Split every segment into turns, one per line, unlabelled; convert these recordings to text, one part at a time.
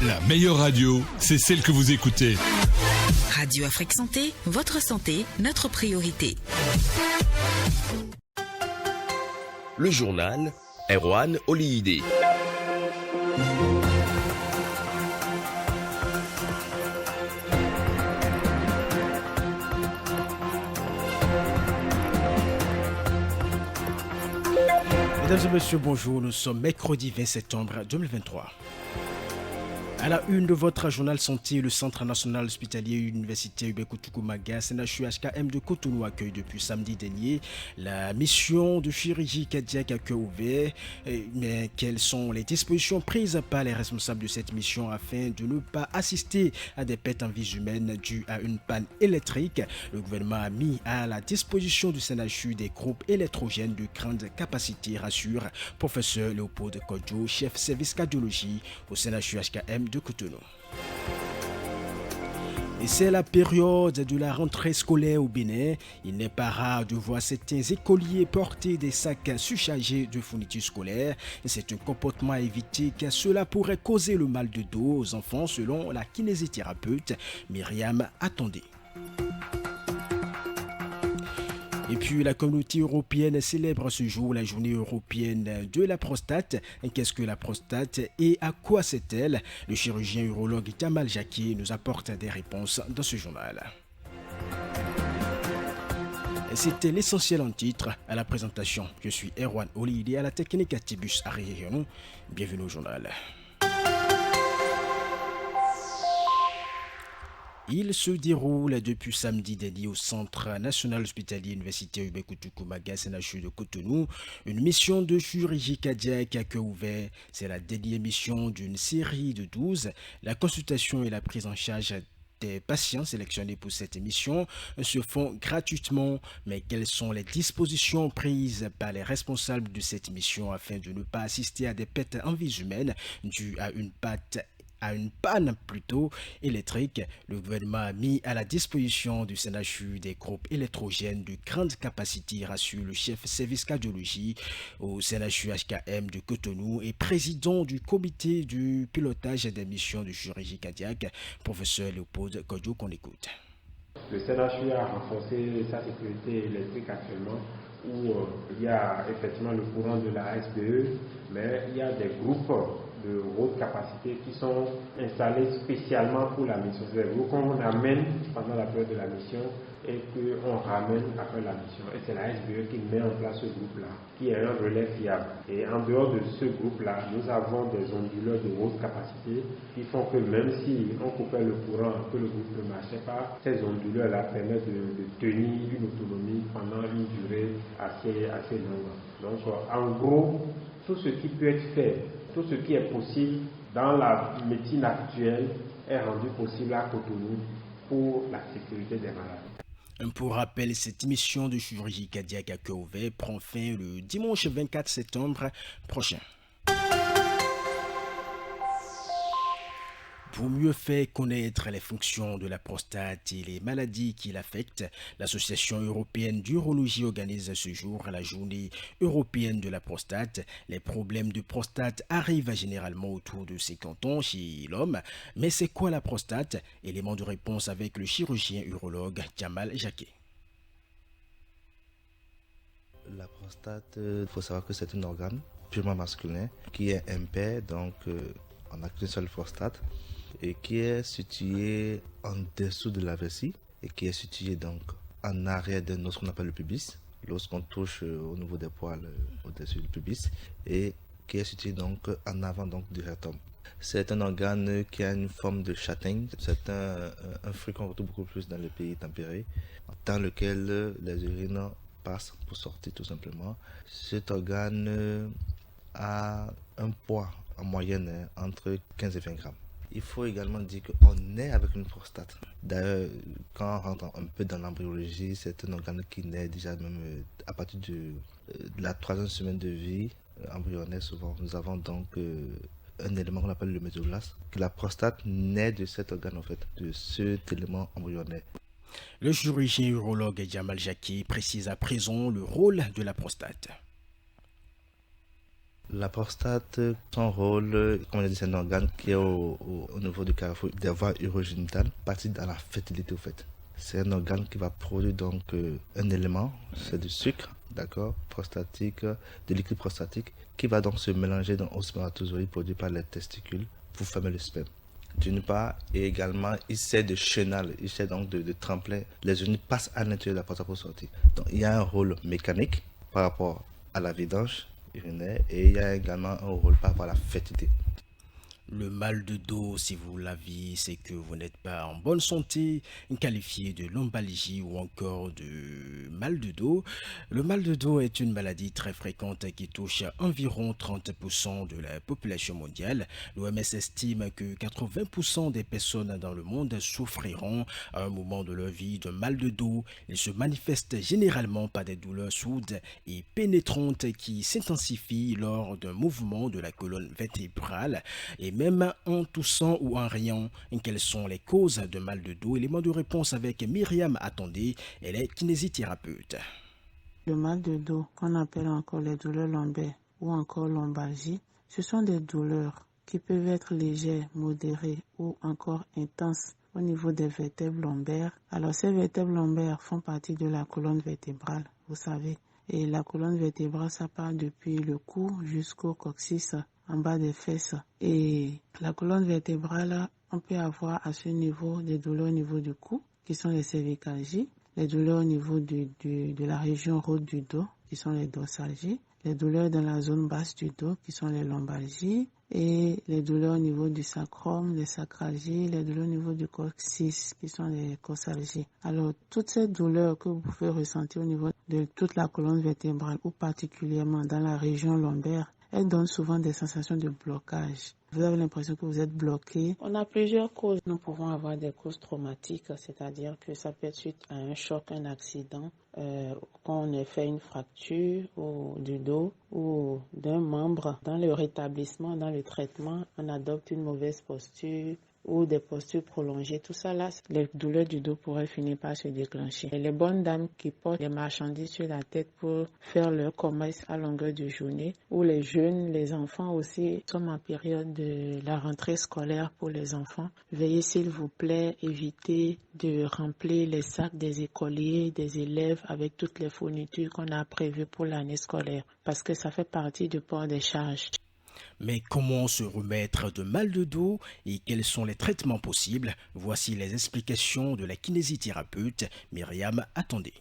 La meilleure radio, c'est celle que vous écoutez.
Radio Afrique Santé, votre santé, notre priorité.
Le journal Erwan Oliyide.
Mesdames et messieurs, bonjour. Nous sommes mercredi 20 septembre 2023. À la une de votre journal santé, le Centre national hospitalier universitaire Ubekutukumaga, CNHU-HKM de Cotonou accueille depuis samedi dernier la mission de chirurgie cardiaque à cœur ouvert. Mais quelles sont les dispositions prises par les responsables de cette mission afin de ne pas assister à des pertes en vie humaine dues à une panne électrique? Le gouvernement a mis à la disposition du CNHU des groupes électrogènes de grande capacité, rassure professeur Léopold Kodjo, chef service cardiologie au CNHU-HKM de Cotonou. Et c'est la période de la rentrée scolaire au Bénin. Il n'est pas rare de voir certains écoliers porter des sacs surchargés de fournitures scolaires. C'est un comportement à éviter car cela pourrait causer le mal de dos aux enfants selon la kinésithérapeute Myriam Attendé. Et puis la communauté européenne célèbre ce jour la journée européenne de la prostate. Qu'est-ce que la prostate et à quoi sert-elle? Le chirurgien urologue Jamal Jackie nous apporte des réponses dans ce journal. C'était l'essentiel en titre. À la présentation, je suis Erwan Oliyide, à la technique Atibus Ariyono. Bienvenue au journal. Il se déroule depuis samedi dernier au Centre national hospitalier universitaire Ubekutukumaga, CNHU de Cotonou, une mission de chirurgie cardiaque à cœur ouvert. C'est la dernière mission d'une série de 12. La consultation et la prise en charge des patients sélectionnés pour cette mission se font gratuitement. Mais quelles sont les dispositions prises par les responsables de cette mission afin de ne pas assister à des pertes en vie humaine dues à une panne électrique? Le gouvernement a mis à la disposition du CNHU des groupes électrogènes de grande capacité, rassure le chef service cardiologie au CNHU-HKM de Cotonou et président du comité du pilotage des missions de chirurgie cardiaque, professeur Léopold Kodjo, qu'on écoute.
Le CNHU a renforcé sa sécurité électrique actuellement où il y a effectivement le courant de la SBE, mais il y a des groupes de haute capacité qui sont installés spécialement pour la mission. C'est des groupes qu'on amène pendant la période de la mission et qu'on ramène après la mission. Et c'est la SBE qui met en place ce groupe-là, qui est un relais fiable. Et en dehors de ce groupe-là, nous avons des onduleurs de haute capacité qui font que même si on coupait le courant, que le groupe ne marchait pas, ces onduleurs-là permettent de tenir une autonomie pendant une durée assez longue. Donc en gros, tout ce qui peut être fait, tout ce qui est possible dans la médecine actuelle est rendu possible à Cotonou pour la sécurité des malades.
Pour rappel, cette mission de chirurgie cardiaque à cœur ouvert prend fin le dimanche 24 septembre prochain. Pour mieux faire connaître les fonctions de la prostate et les maladies qui l'affectent, l'Association européenne d'urologie organise ce jour la journée européenne de la prostate. Les problèmes de prostate arrivent généralement autour de 50 ans chez l'homme. Mais c'est quoi la prostate? Élément de réponse avec le chirurgien urologue Jamal Jackie.
La prostate, il faut savoir que c'est un organe purement masculin qui est impair, donc on n'a qu'une seule prostate, et qui est situé en dessous de la vessie et qui est situé donc en arrière de ce qu'on appelle le pubis, lorsqu'on touche au niveau des poils au-dessus du pubis, et qui est situé donc en avant donc du rectum. C'est un organe qui a une forme de châtaigne. C'est un fruit qu'on retrouve beaucoup plus dans les pays tempérés, dans lequel les urines passent pour sortir tout simplement. Cet organe a un poids en moyenne entre 15 et 20 grammes. Il faut également dire qu'on naît avec une prostate. D'ailleurs, quand on rentre un peu dans l'embryologie, c'est un organe qui naît déjà même à partir de la 3e semaine de vie embryonnaire. Souvent, nous avons donc un élément qu'on appelle le mésoblast. La prostate naît de cet organe en fait, de cet élément embryonnaire.
Le chirurgien urologue Jamal Jackie précise à présent le rôle de la prostate.
La prostate, son rôle, comme on a dit, c'est un organe qui est au niveau du carrefour des voies urogénitales, partie dans la fertilité au fait. C'est un organe qui va produire donc un élément, c'est du sucre, d'accord, prostatique, de liquide prostatique, qui va donc se mélanger dans le spermatozoïde produit par les testicules pour former le sperme. D'une part, et également, il sert de chenal, il sert donc de tremplin. Les urines passent à l'intérieur de la prostate pour sortir. Donc, il y a un rôle mécanique par rapport à la vidange urinaire et il y a également un rôle par rapport à la fertilité.
Le mal de dos, si vous l'avez, c'est que vous n'êtes pas en bonne santé, qualifié de lombalgie ou encore de mal de dos. Le mal de dos est une maladie très fréquente qui touche environ 30% de la population mondiale. L'OMS estime que 80% des personnes dans le monde souffriront à un moment de leur vie de mal de dos. Il se manifeste généralement par des douleurs sourdes et pénétrantes qui s'intensifient lors d'un mouvement de la colonne vertébrale et même en toussant ou en riant. Quelles sont les causes de mal de dos? Élément de réponse avec Myriam Attendé, elle est kinésithérapeute.
Le mal de dos, qu'on appelle encore les douleurs lombaires ou encore lombalgie, ce sont des douleurs qui peuvent être légères, modérées ou encore intenses au niveau des vertèbres lombaires. Alors ces vertèbres lombaires font partie de la colonne vertébrale, vous savez. Et la colonne vertébrale, ça part depuis le cou jusqu'au coccyx, en bas des fesses. Et la colonne vertébrale, on peut avoir à ce niveau des douleurs au niveau du cou, qui sont les cervicalgies, les douleurs au niveau de la région haute du dos, qui sont les dorsalgies, les douleurs dans la zone basse du dos, qui sont les lombalgies, et les douleurs au niveau du sacrum, les sacralgies, les douleurs au niveau du coccyx, qui sont les cossalgies. Alors, toutes ces douleurs que vous pouvez ressentir au niveau de toute la colonne vertébrale, ou particulièrement dans la région lombaire, elles donnent souvent des sensations de blocage. Vous avez l'impression que vous êtes bloqué. On a plusieurs causes. Nous pouvons avoir des causes traumatiques, c'est-à-dire que ça peut être suite à un choc, un accident, quand on a fait une fracture du dos ou d'un membre. Dans le rétablissement, dans le traitement, on adopte une mauvaise posture ou des postures prolongées. Tout ça là, les douleurs du dos pourraient finir par se déclencher. Et les bonnes dames qui portent des marchandises sur la tête pour faire leur commerce à longueur de journée, ou les jeunes, les enfants aussi, sommes en période de la rentrée scolaire pour les enfants. Veuillez s'il vous plaît éviter de remplir les sacs des écoliers, des élèves avec toutes les fournitures qu'on a prévues pour l'année scolaire, parce que ça fait partie du port des charges.
Mais comment se remettre de mal de dos et quels sont les traitements possibles? Voici les explications de la kinésithérapeute Myriam Attendé.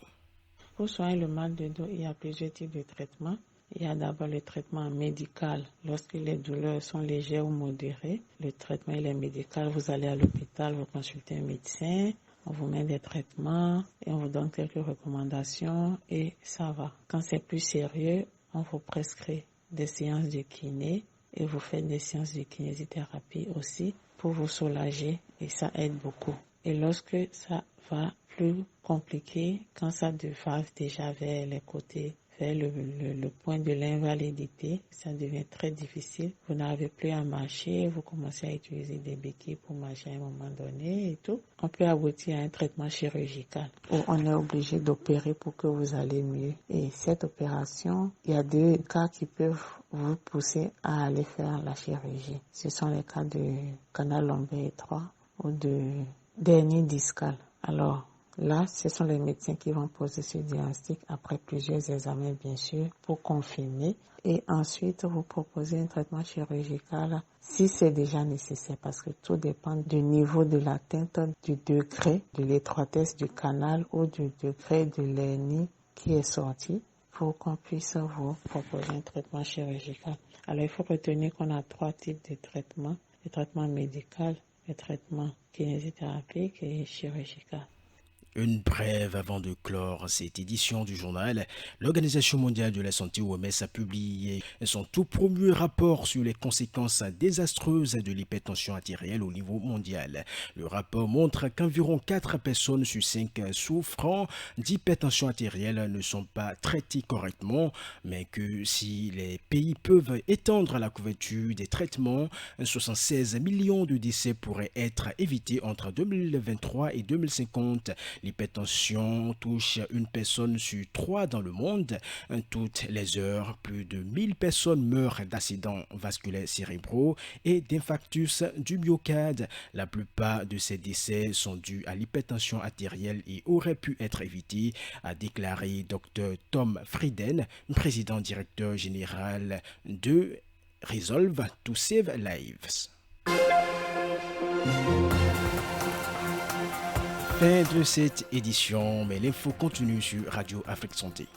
Pour soigner le mal de dos, il y a plusieurs types de traitements. Il y a d'abord le traitement médical. Lorsque les douleurs sont légères ou modérées, le traitement il est médical. Vous allez à l'hôpital, vous consultez un médecin, on vous met des traitements et on vous donne quelques recommandations et ça va. Quand c'est plus sérieux, on vous prescrit des séances de kiné et vous faites des séances de kinésithérapie aussi pour vous soulager et ça aide beaucoup. Et lorsque ça va plus compliqué, quand ça va déjà vers les côtés, vers le point de l'invalidité, ça devient très difficile. Vous n'arrivez plus à marcher, vous commencez à utiliser des béquilles pour marcher à un moment donné et tout. On peut aboutir à un traitement chirurgical où on est obligé d'opérer pour que vous allez mieux. Et cette opération, il y a deux cas qui peuvent vous pousser à aller faire la chirurgie. Ce sont les cas de canal lombaire étroit ou de hernie discale. Alors, là, ce sont les médecins qui vont poser ce diagnostic après plusieurs examens, bien sûr, pour confirmer. Et ensuite, vous proposez un traitement chirurgical si c'est déjà nécessaire, parce que tout dépend du niveau de l'atteinte, du degré de l'étroitesse du canal ou du degré de l'hernie qui est sorti pour qu'on puisse vous proposer un traitement chirurgical. Alors, il faut retenir qu'on a 3 types de traitements. Le traitement médical, le traitement kinésithérapique et chirurgical.
Une brève avant de clore cette édition du journal. L'Organisation mondiale de la santé OMS a publié son tout premier rapport sur les conséquences désastreuses de l'hypertension artérielle au niveau mondial. Le rapport montre qu'environ 4 personnes sur 5 souffrant d'hypertension artérielle ne sont pas traitées correctement, mais que si les pays peuvent étendre la couverture des traitements, 76 millions de décès pourraient être évités entre 2023 et 2050. L'hypertension touche une personne sur 3 dans le monde. Toutes les heures, plus de 1000 personnes meurent d'accidents vasculaires cérébraux et d'infarctus du myocarde. La plupart de ces décès sont dus à l'hypertension artérielle et auraient pu être évités, a déclaré Dr Tom Frieden, président directeur général de Resolve to Save Lives. Fin de cette édition, mais l'info continue sur Radio Afrique Santé.